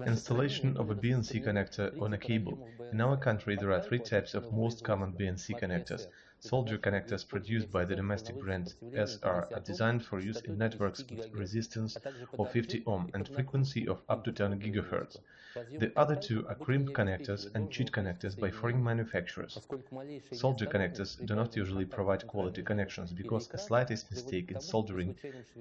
Installation of a BNC connector on a cable. In our country there are three types of most common BNC connectors. Soldier connectors produced by the domestic brand SR are designed for use in networks with resistance of 50 ohm and frequency of up to 10 GHz. The other two are crimp connectors and cheat connectors by foreign manufacturers. Solder connectors do not usually provide quality connections because a slightest mistake in soldering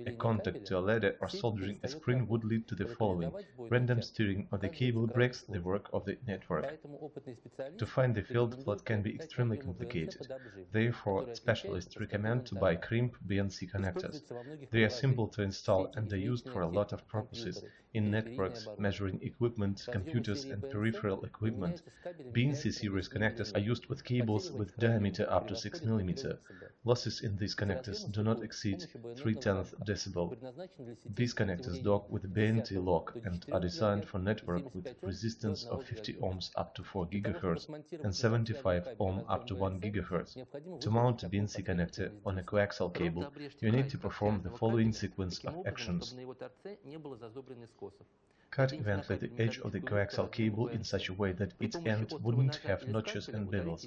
a contact to a ladder or soldering a screen would lead to the following: random steering of the cable breaks the work of the network. To find the field flood can be extremely complicated. Therefore, specialists recommend to buy crimp BNC connectors. They are simple to install and are used for a lot of purposes in networks, measuring equipment, computers and peripheral equipment. BNC series connectors are used with cables with diameter up to 6 mm. Losses in these connectors do not exceed 0.3 dB. These connectors dock with a BNC lock and are designed for network with resistance of 50 ohms up to 4 GHz and 75 ohm up to 1 GHz. To mount a BNC connector on a coaxial cable, you need to perform the following sequence of actions. Cut evenly the edge of the coaxial cable in such a way that its end wouldn't have notches and bevels.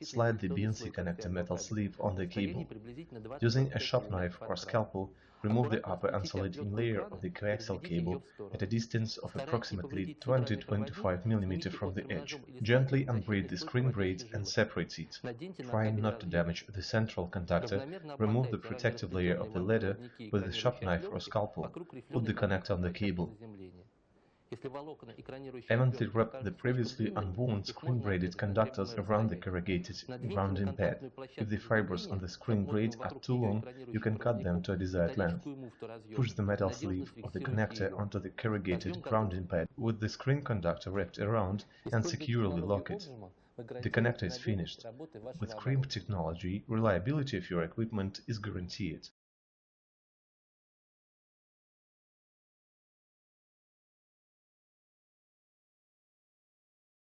Slide the BNC connector metal sleeve on the cable. Using a sharp knife or scalpel, remove the upper insulating layer of the coaxial cable at a distance of approximately 20–25 mm from the edge. Gently unbraid the screen braid and separate it. Trying not to damage the central contactor, remove the protective layer of the ladder with a sharp knife or scalpel. Put the connector on the cable. Evenly wrap the previously unwound screen-braided conductors around the corrugated grounding pad. If the fibers on the screen braid are too long, you can cut them to a desired length. Push the metal sleeve of the connector onto the corrugated grounding pad with the screen conductor wrapped around and securely lock it. The connector is finished. With crimp technology, reliability of your equipment is guaranteed.